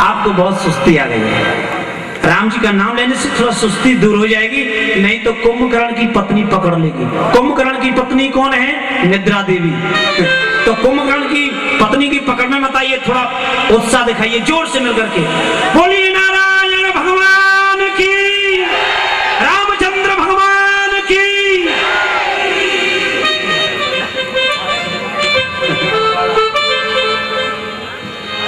आपको बहुत सुस्ती आ गई है। राम जी का नाम लेने से थोड़ा सुस्ती दूर हो जाएगी, नहीं तो कुंभकर्ण की पत्नी पकड़ लेगी। कुंभकर्ण की पत्नी कौन है? निद्रा देवी। तो कुंभकर्ण की पत्नी की पकड़ में मत आइए, थोड़ा उत्साह दिखाइए जोर से मिलकर के। बोलिए नारायण भगवान की, रामचंद्र भगवान की।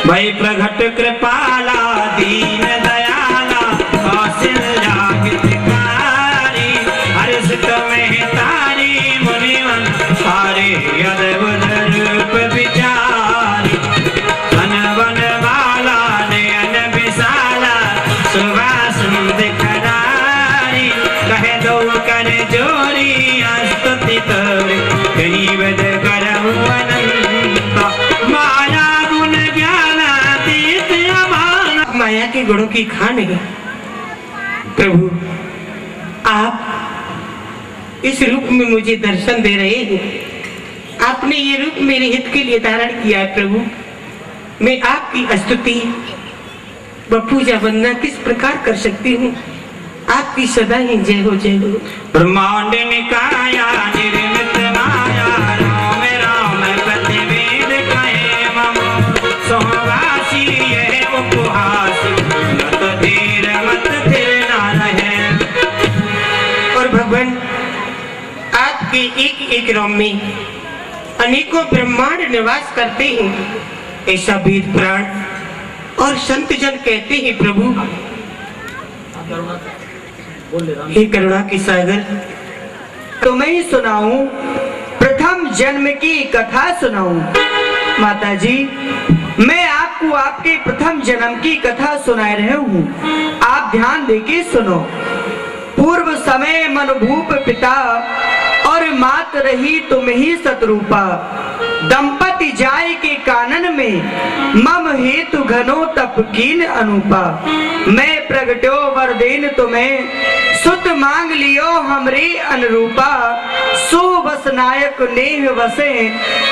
भाई प्रगट कृपाला दीन दयाला कौशल्या हितकारी, हर्षित में तारी मुनिवन हारे अद्भुत रूप विचारी। वन वन माला नयन विशाला सुवासन दिखदारी, कहे दो कर जोरी स्तुति तोरी, कहीं वेद करहु अनंता। माया गुण ज्ञानातीत अमान, माया के गुणों की खान है। प्रभु आप इस रूप में मुझे दर्शन दे रहे हैं। आपने ये रूप मेरे हित के लिए धारण किया है प्रभु। मैं आपकी स्तुति व पूजा वंदना किस प्रकार कर सकती हूँ। आपकी सदा ही जय हो जय हो। ब्रह्मांड निकाया निर्मित माया, राम राम प्रतिवेद कहे मम सोहवासी यह उपहास, मत धीर मत थिर ना रहे। और भगवान आपके एक एक रोम में अनेकों ब्रह्मांड निवास करते हैं, ऐसा वेद पुराण और संत जन कहते हैं। प्रभु हे करुणा की सागर, तो मैं ही सुनाऊं, प्रथम जन्म की कथा सुनाऊं। माता जी, मैं आपको आपके प्रथम जन्म की कथा सुना रहा हूँ, आप ध्यान देके सुनो। पूर्व समय मनभूप पिता और मात रही तुम ही सतरूपा, दंपति जाय के कानन में मम हेतु घनो तप कीन अनुपा। मैं प्रगट्यो वरदेन तुम्हें सुत मांग लियो हमरे अनुरूपा, सो बस नायक नेह वसे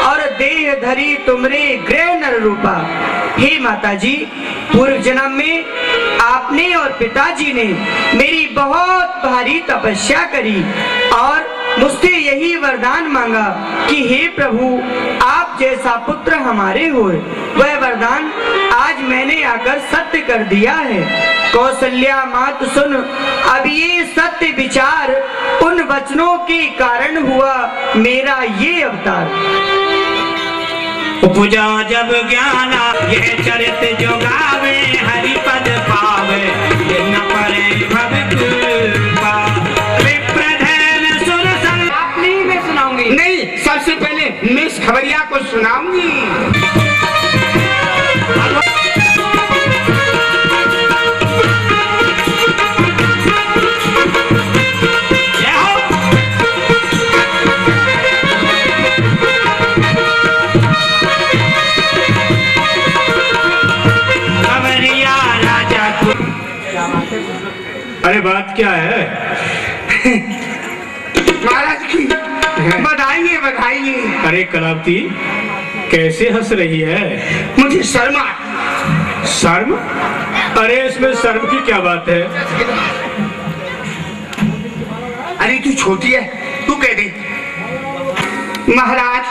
और देह धरी तुमरे गृह नर रूपा। हे माता जी, पूर्व जन्म में आपने और पिताजी ने मेरी बहुत भारी तपस्या करी और मुझसे यही वरदान मांगा कि हे प्रभु आप जैसा पुत्र हमारे हो। वह वरदान आज मैंने आकर सत्य कर दिया है। कौशल्या मात सुन अब ये सत्य विचार, उन वचनों के कारण हुआ मेरा ये अवतार। उपजा जब ज्ञाना यह चरित जो गावे, हरि पद पावे न परे भव कृपा। विप्रधन सुर सन, आप नहीं, मैं सुनाऊंगी। नहीं, सबसे पहले मैं इस खबरिया को सुनाऊंगी। अरे बात क्या है? महाराज की बधाइए बधाइए। अरे कलावती, कैसे हंस रही है? मुझे शर्म आ। शर्म? अरे इसमें शर्म की क्या बात है? अरे तू छोटी है, तू कह दे। महाराज,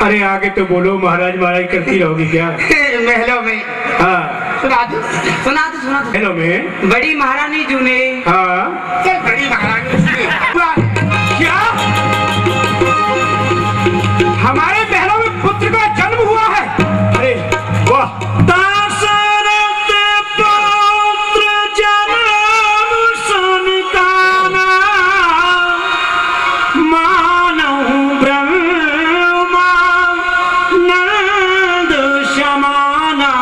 अरे आगे तो बोलो, महाराज महाराज करती रहोगी क्या? महलों में। हाँ सुना दो सुना दो सुना दो। महलों में बड़ी महारानी जी ने, हाँ चल बड़ी महारानी क्या हमारे महलों में पुत्र का जन्म हुआ है? अरे वाह! दाशरथ पुत्र जन्म संताना, मानहु ब्रह्मा नंद समाना।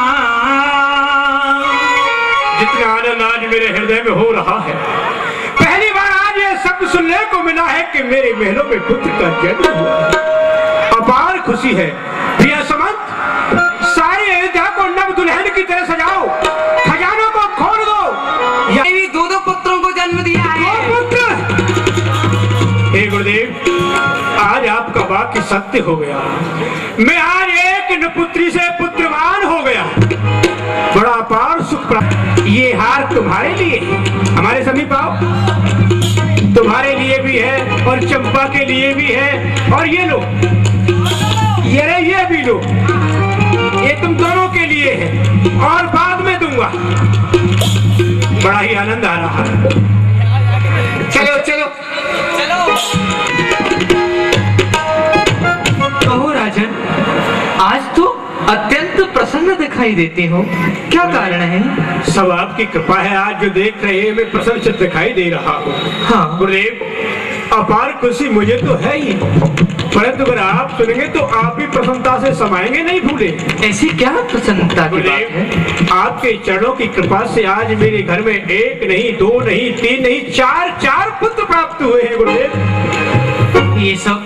जितना आनंद आज मेरे हृदय में हो रहा है, पहली बार आज ये शब्द सुनने को मिला है कि मेरे महलों में पुत्र का जन्म हुआ है। अपार खुशी है। प्रिय समंत, सारी अयोध्या को नव दुल्हन की तरह सजाओ, खजानों को खोल दो। ये दो दो पुत्रों को जन्म दिया है। दो पुत्र! हे गुरुदेव, आज आपका वाक्य सत्य हो गया। मैं आज एक नपुत्री से पुत्रवान हो गया। बड़ा अपार सुख तुम्हारे लिए, हमारे समीप आओ, तुम्हारे लिए भी है और चंपा के लिए भी है, और ये लो, ये भी लो, ये तुम दोनों के लिए है और बाद में दूंगा। बड़ा ही आनंद आ रहा है। चलो चलो कहो राजन, आज तो अत्यंत प्रसन्न दिखाई देते हो, क्या कारण है? सब आपकी कृपा है। आज जो देख रहे हैं मैं प्रसन्न चित्त दिखाई दे रहा हूँ। हाँ गुरुदेव, अपार खुशी मुझे तो है ही, परंतु अगर आप सुनेंगे तो आप भी प्रसन्नता से समाएंगे नहीं भूले। ऐसी क्या प्रसन्नता की बात है? गुरुदेव, आपके चरणों की कृपा से आज मेरे घर में 1 नहीं 2 नहीं 3 नहीं 4 पुत्र प्राप्त हुए हैं। गुरुदेव, ये सब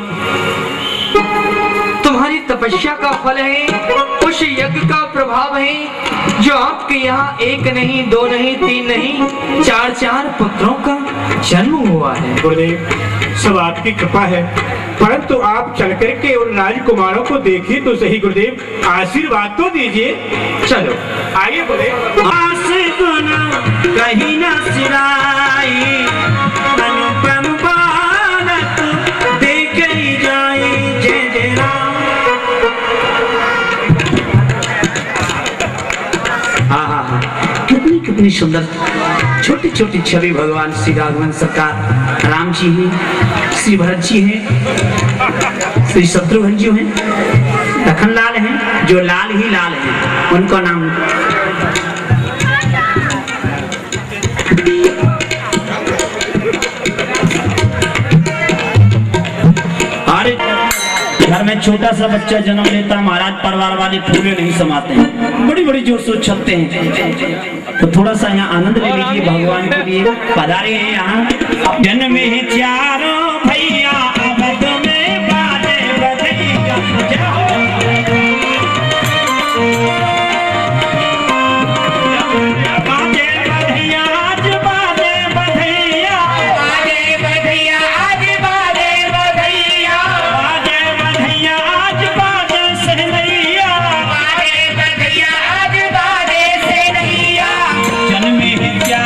तुम्हारी तपस्या का फल है, उस यज्ञ का प्रभाव है जो आपके यहाँ 1 नहीं 2 नहीं 3 नहीं 4 पुत्रों का जन्म हुआ है। गुरुदेव, सब आपकी कृपा है, परंतु आप चल करके उन राजकुमारों को देखिए तो सही। गुरुदेव, आशीर्वाद तो दीजिए। चलो आइए गुरुदेव। कहीं न सिराई अनुपम बालक देख ही जाए, जय जय राम। हाँ, कितनी सुंदर छोटी छोटी छवि भगवान श्री राघवन सरकार राम जी हैं, श्री भरत जी हैं, श्री शत्रुघ्न जी हैं, लखन लाल हैं, जो लाल ही लाल हैं, उनका नाम अरे घर में छोटा सा बच्चा जन्म लेता महाराज, परिवार वाले फूले नहीं समाते हैं, बड़ी बड़ी जोर से उछलते हैं। तो थोड़ा सा यहाँ आनंद ले लीजिए, भगवान के लिए पधारे हैं यहाँ। जन्म में 4 भैया, अवध में बाजे बधैया, बाजे बधैया, आज बाजे बधैया, बाजे बधैया, आज बाजे बधैया, बाजे बधैया, आज बाजे सहनैया, बाजे बधैया, आज बाजे सहनैया। जन्मे क्या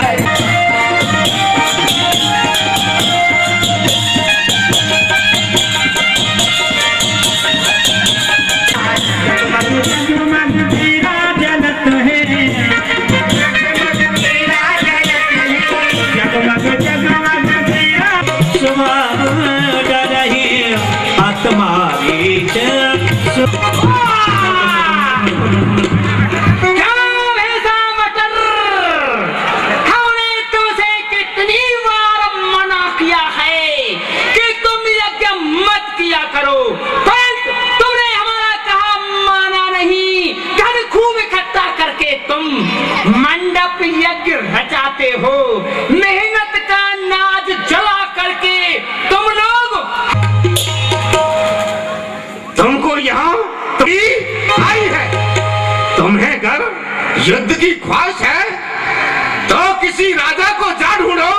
मंडप यज्ञ रचाते हो, मेहनत का नाज जला करके तुम लोग, तुमको यहाँ आई है, तुम्हें गर्व युद्ध की ख्वाहिश है तो किसी राजा को जा ढूंढो।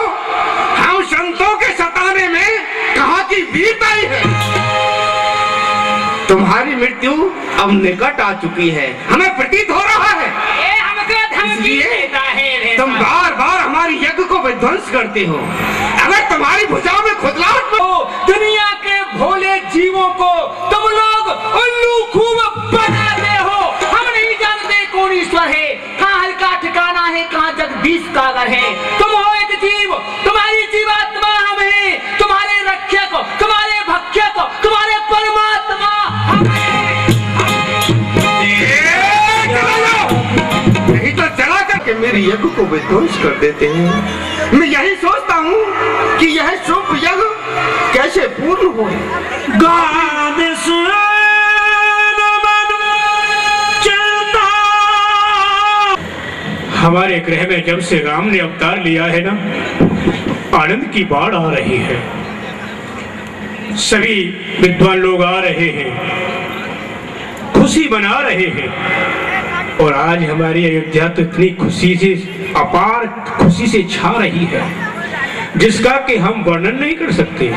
हम संतों के सताने में कहाँ की वीरता है। तुम्हारी मृत्यु अब निकट आ चुकी है, हमें प्रतीत हो रहा है। इसलिए तुम बार बार हमारी यज्ञ को विध्वंस करते हो। अगर तुम्हारी भुजाओं में खुदलाहट हो, दुनिया के भोले जीवों को तुम लोग उल्लू खूब बनाते हो। हम नहीं जानते कौन ईश्वर है, कहाँ हल्का ठिकाना है, कहाँ जगदीश का घर है। तुम हो एक जीव, तुम्हारी जीवात्मा हम है, तुम्हारे रक्षक, तुम्हारे भक्षक, तुम्हारे परमात्मा हम हैं। नहीं तो चला करके मेरी यज्ञ को विध्वंस कर देते हैं। मैं यही सोचता हूँ कि यह शुभ यज्ञ कैसे पूर्ण हो। हमारे गृह में जब से राम ने अवतार लिया है ना, आनंद की बाढ़ आ रही है। सभी विद्वान लोग आ रहे हैं, खुशी मना रहे हैं, और आज हमारी अयोध्या तो इतनी खुशी से, अपार खुशी से छा रही है जिसका कि हम वर्णन नहीं कर सकते।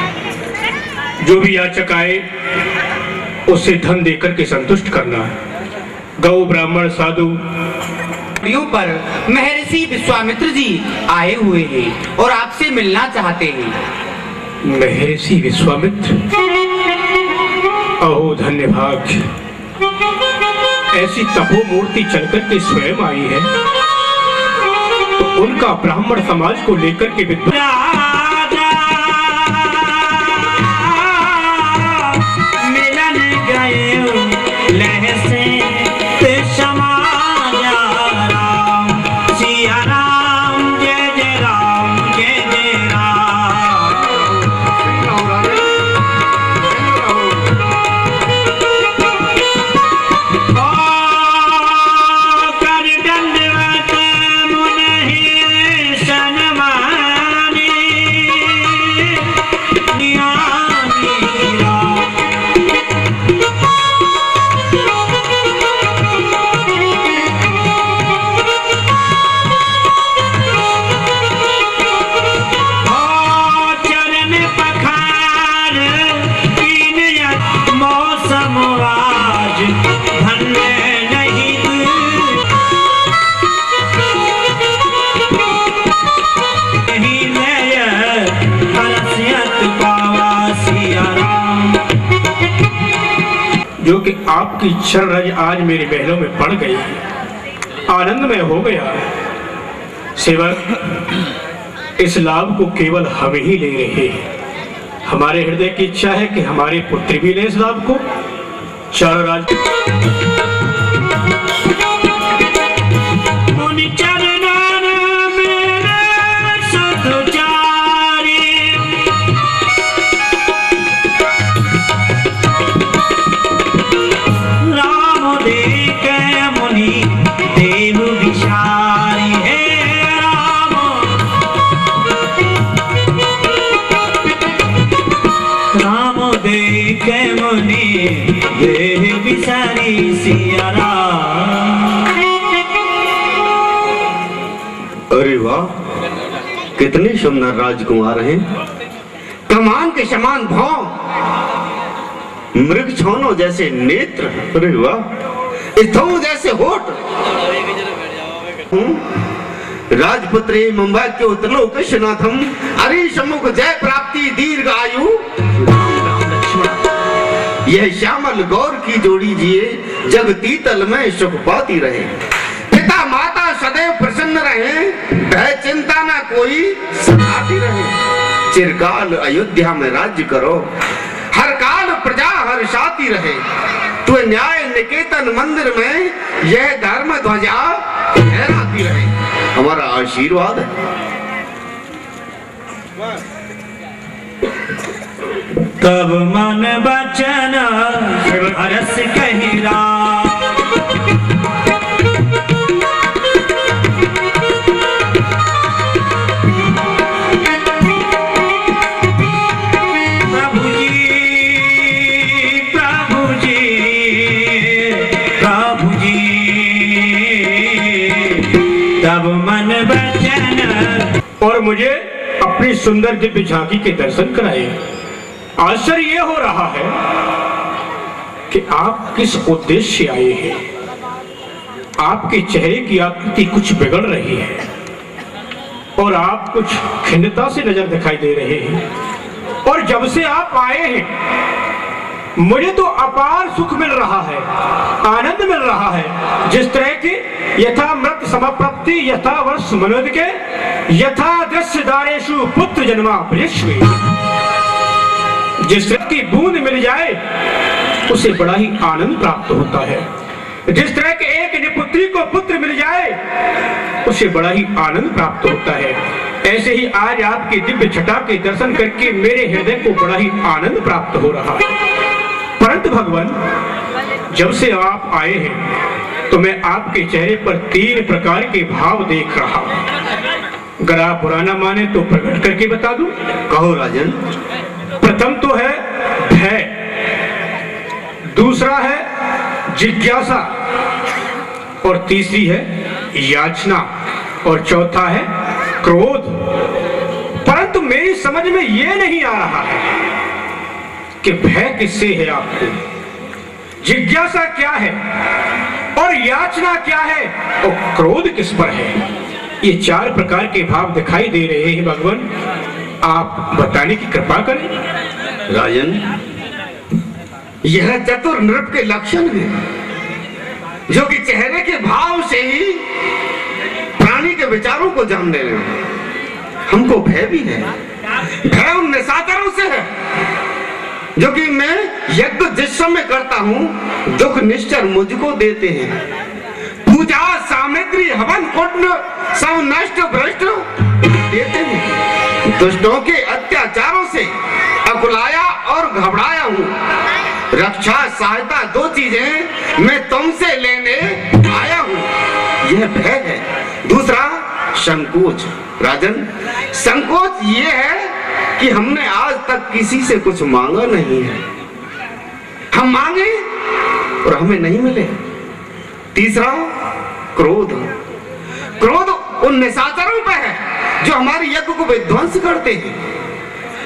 जो भी याचक आए उसे धन देकर के संतुष्ट करना है। गौ ब्राह्मण साधु पगड़ियों पर महर्षि विश्वामित्र जी आए हुए हैं और आपसे मिलना चाहते हैं। महर्षि विश्वामित्र, अहो धन्य भाग्य, ऐसी तपो मूर्ति चलकर के स्वयं आई है तो उनका ब्राह्मण समाज को लेकर के मिलन गए लह से क्षमा राम, सिया राम, जय जय राम, जय जय राम। कर दंडवत मुनि सन्मानी, ज्ञानी राम। चरण पखार कीनियत मौसम आज, धन्य नहीं नहीं लय हरसियत पावा सिया राम। जो कि आपकी चरण रज आज मेरे महलों में पड़ गई, आनंदमय हो गया। सेवक, इस लाभ को केवल हम ही ले रहे हैं। हमारे हृदय की इच्छा है कि हमारे पुत्र भी ले इस लाभ को। चरण राज मुनि चरणन मेरे सदुचारी, राम देख मुनि देव विचारी, हे राम राम देख मुनि देव विचारी, सिया राम। अरे वाह, कितने सुंदर राजकुमार हैं। कमान के समान भौं, मृग छौनों जैसे नेत्र। अरे वाह, स्थौं जैसे होठ, राजपुत्र मुंबई के उत्लोक नाथम, अरे सम्मुख जय प्राप्ति दीर्घ आयु। यह श्यामल गौर की जोड़ी जिए, जग तीतल में सुख पाती रहे। पिता माता सदैव प्रसन्न रहे, भय चिंता न कोई सताती रहे। चिरकाल अयोध्या में राज्य करो, हर काल प्रजा हर्षाती रहे। तू न्याय निकेतन मंदिर में यह धर्म ध्वजा लहराती रहे। हमारा आशीर्वाद है। तब मन बचन हरस कही राम, प्रभु जी प्रभु जी प्रभु जी। तब मन बचन और मुझे अपनी सुंदर दिव्य झांकी के दर्शन कराए। आश्चर्य ये हो रहा है कि आप किस उद्देश्य से आए हैं। आपके चेहरे की आकृति कुछ बिगड़ रही है और आप कुछ खिन्नता से नजर दिखाई दे रहे हैं। और जब से आप आए हैं मुझे तो अपार सुख मिल रहा है, आनंद मिल रहा है। जिस तरह की यथा मृत समप्राप्ति यथा वर्ष मनोद के यथा दृश्य दारेशु पुत्र जन्मा प्रियश्वी। जिस तरह की बूंद मिल जाए उसे बड़ा ही आनंद प्राप्त होता है। जिस तरह के एक निपुत्री को पुत्र मिल जाए उसे बड़ा ही आनंद प्राप्त होता है। ऐसे ही आज आपकी दिव्य छटा के दर्शन करके मेरे हृदय को बड़ा ही आनंद प्राप्त हो रहा है। परंतु भगवान, जब से आप आए हैं तो मैं आपके चेहरे पर 3 प्रकार के भाव देख रहा हूं। अगर आप पुराना माने तो प्रकट करके बता दूं। कहो राजन। प्रथम तो है भय, दूसरा है जिज्ञासा और तीसरी है याचना और चौथा है क्रोध। परंतु मेरी समझ में यह नहीं आ रहा है कि भय किससे है आपको, जिज्ञासा क्या है और याचना क्या है और क्रोध किस पर है। ये 4 प्रकार के भाव दिखाई दे रहे हैं भगवान, आप बताने की कृपा करें। राजन, यह चतुर नृप के लक्षण है, जो कि चेहरे के भाव से ही प्राणी के विचारों को जान ले रहे हैं। हमको भय भी है, भय उन निशाचरों से है, जो कि मैं यज्ञ जिस समय करता हूँ दुख निश्चर मुझको देते हैं। पूजा सामग्री हवन कुंड सब नष्ट भ्रष्ट देते हैं। दुष्टों के अत्याचारों से अकुलाया और घबराया हूँ। रक्षा सहायता 2 चीजें मैं तुमसे लेने आया हूँ, यह भय है। दूसरा संकोच। राजन, संकोच ये है कि हमने आज तक किसी से कुछ मांगा नहीं है, हम मांगे और हमें नहीं मिले। तीसरा क्रोध। क्रोध उन निशाचरों पे है जो हमारे यज्ञ को विध्वंस करते हैं।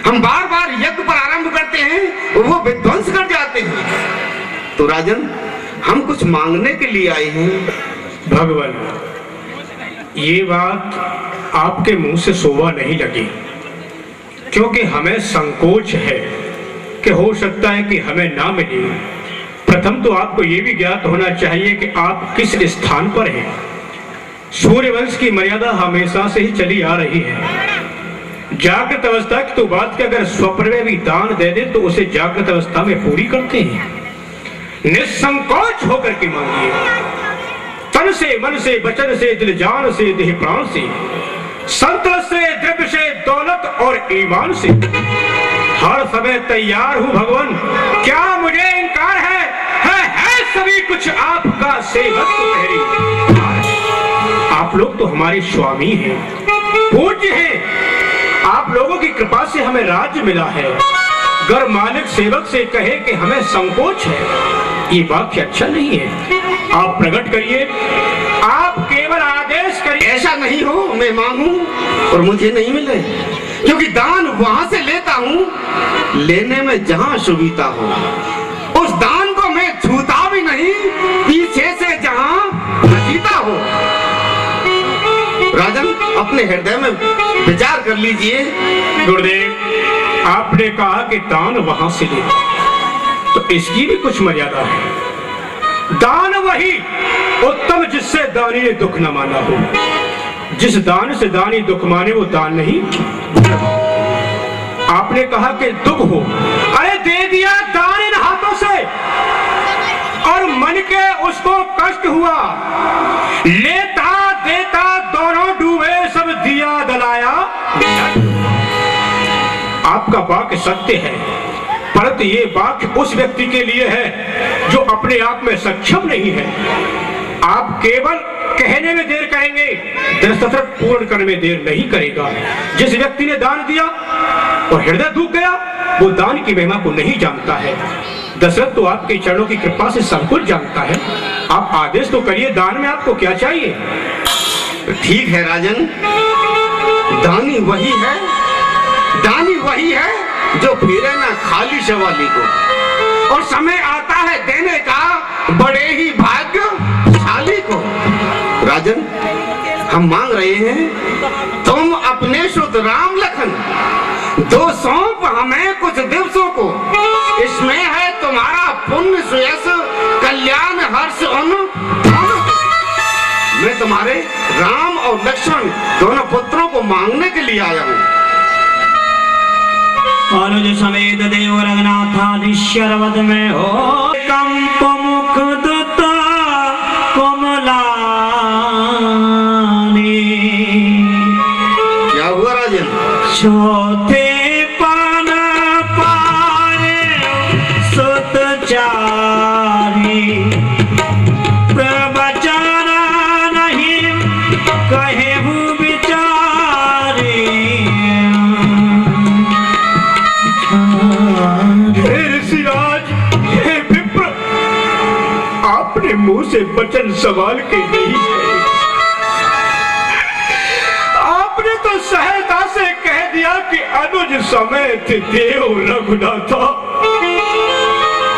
हम बार बार यज्ञ पर आरंभ करते हैं, वो विध्वंस कर जाते हैं। तो राजन, हम कुछ मांगने के लिए आए हैं। भगवान, ये बात आपके मुंह से शोभा नहीं लगी, क्योंकि हमें संकोच है कि हो सकता है कि हमें ना मिले। प्रथम तो आपको ये भी ज्ञात होना चाहिए कि आप किस स्थान पर हैं। सूर्यवंश की मर्यादा हमेशा से ही चली आ रही है। जागृत अवस्था की तो बात कि अगर स्वप्न में भी दान दे दे तो उसे जागृत अवस्था में पूरी करते हैं। निसंकोच होकर के मांगिए, तन से, मन से, वचन से, दिल जान से, देह प्राण से, संतत से, द्रव्य से, दौलत और ईमान से। हर समय तैयार हूँ भगवान, क्या मुझे इनकार है सभी कुछ आपका सेवक पहरी। आप लोग तो हमारे स्वामी हैं, पूज्य हैं। आप लोगों की कृपा से हमें राज्य मिला है। घर मालिक सेवक से कहे कि हमें संकोच है, ये वाक्य अच्छा नहीं है। आप प्रकट करिए, आप केवल आदेश करिए। ऐसा नहीं हो मैं मांगू और मुझे नहीं मिले, क्योंकि दान वहां से लेता हूँ लेने में जहां सुविधा हो। उस दान को मैं छूता भी नहीं, पीछे से जहां जीता हो। राजन, अपने हृदय में विचार कर लीजिए। गुरुदेव, आपने कहा कि दान वहां से ले, तो इसकी भी कुछ मर्यादा है। दान वही उत्तम जिससे दानी ने दुख न माना हो। जिस दान से दानी दुख माने वो दान नहीं। आपने कहा कि दुख हो, अरे दे दिया दान इन हाथों से, और मन के उसको कष्ट हुआ। लेता देता दोनों डूबे, सब दिया दलाया। आपका वाक्य सत्य है, परंतु ये वाक्य उस व्यक्ति के लिए है जो अपने आप में सक्षम नहीं है। आप केवल कहने में देर करेंगे, दरअसल पूर्ण करने में देर नहीं करेगा। जिस व्यक्ति ने दान दिया और हृदय दुख गया, वो दान की महिमा को नहीं जानता है। दशरथ तो आपके चरणों की कृपा से सब कुछ जानता है। आप आदेश तो करिए, दान में आपको क्या चाहिए। ठीक है राजन, दानी वही है, दानी वही है जो फिरे ना खाली सवाली को, और समय आता है देने का बड़े ही भाग्यशाली को। राजन, हम मांग रहे हैं तुम अपने शुद्ध राम लखन 2 सौंप हमें कुछ दिवसों को। इसमें है तुम्हारा पुण्य सुयश कल्याण हर्ष मैं तुम्हारे राम और लक्ष्मण दोनों पुत्रों को मांगने के लिए आया हूँ। अनुज समेत देव रघुनाथाधीश्वर में हो कंप मुख दुता कोमलानी। क्या हुआ राजन? चौथे पाना पारे सुत चारी, प्रवचना नहीं कहे विचारी। आपने मुंह से वचन सवाल के नहीं कहे, आपने तो सहजता से कह दिया कि अनुज समेत देव रघुनाथा,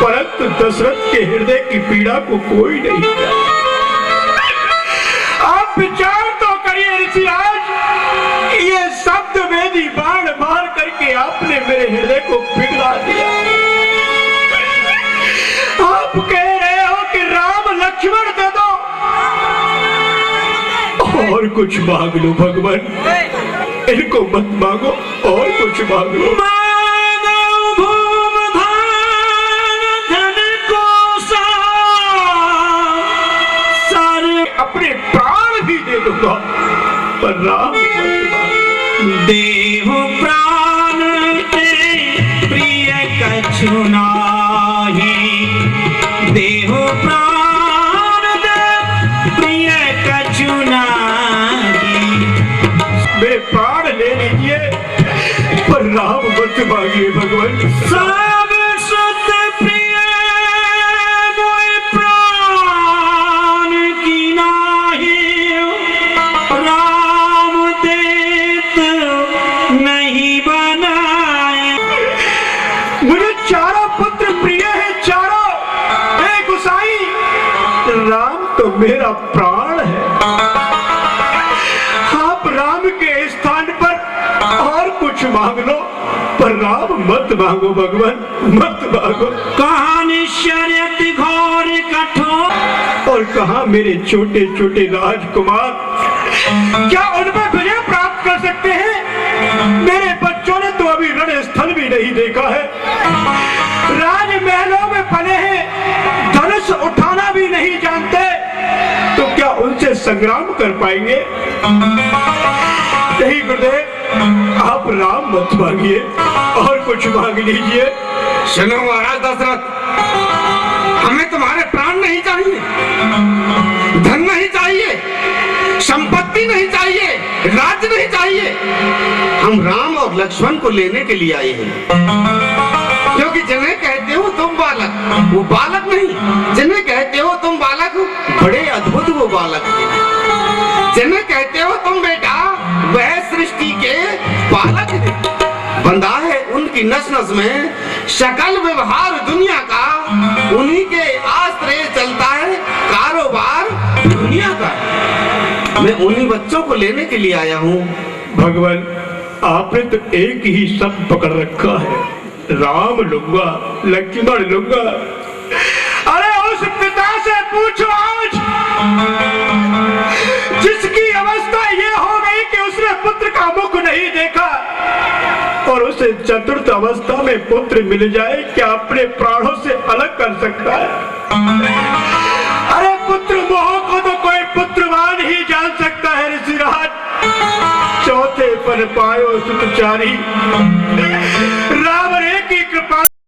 परंतु दशरथ के हृदय की पीड़ा को कोई नहीं जाने। कुछ मांग लो भगवान, इनको मत मांगो, और कुछ मांग लो। अपने प्राण भी दे दूंगा, पर राम मत मांगो। देव प्राण ते प्रिय कछु नाही, देव प्राण ते प्रिय कछु नाही। मेरे प्राण ले लीजिए, पर राम मत मांगिए भगवान। सब सुत प्रिय मोय प्राण की नाही, राम देत नहीं बनाए। मुझे चारों पुत्र प्रिय है, चारों। हे गुसाई, राम तो मेरा प्राण है। आप राम के स्थान पर और कुछ मांग लो, पर राम मत मांगो भगवान, मत मांगो। कहा निश्चर्यत घोर कठोर, और कहा मेरे छोटे छोटे राजकुमार, क्या उनमें विजय प्राप्त कर सकते हैं? मेरे बच्चों ने तो अभी रणस्थल भी नहीं देखा है, राजमहलों में पले हैं, धनुष उठाना भी नहीं जानते, तो क्या उनसे संग्राम कर पाएंगे? नहीं गुरुदेव, आप राम मत मांगिए, और कुछ मांग लीजिए। सुनो महाराज दशरथ, हमें तुम्हारे प्राण नहीं चाहिए, धन नहीं चाहिए, संपत्ति नहीं चाहिए, राज्य नहीं चाहिए। हम राम और लक्ष्मण को लेने के लिए आए हैं, क्योंकि जिन्हें कहते हो तुम बालक, वो बालक नहीं। जिन्हें कहते हो तुम बालक, बड़े अद्भुत वो बालक हैं। जिन्हें कहते हो तुम बेटा, वह सृष्टि के पालक है। बंधा है उनकी नस नस में, सकल व्यवहार दुनिया का उन्हीं के आश्रय चलता है, कारोबार दुनिया का। मैं उन्हीं बच्चों को लेने के लिए आया हूँ। भगवान, आपने तो एक ही शब्द पकड़ रखा है, राम लूंगा, लक्ष्मण लूंगा। अरे उस पिता से पूछो आज, जिसकी अवस्था ये हो गई कि उसने पुत्र का मुख नहीं देखा, और उसे चतुर्थ अवस्था में पुत्र मिल जाए, क्या अपने प्राणों से अलग कर सकता है? अरे पुत्र मोह को तो कोई पुत्रवान ही जान सकता है ऋषिराज। चौथे पर पायो सुतचारी, राम रे की कृपा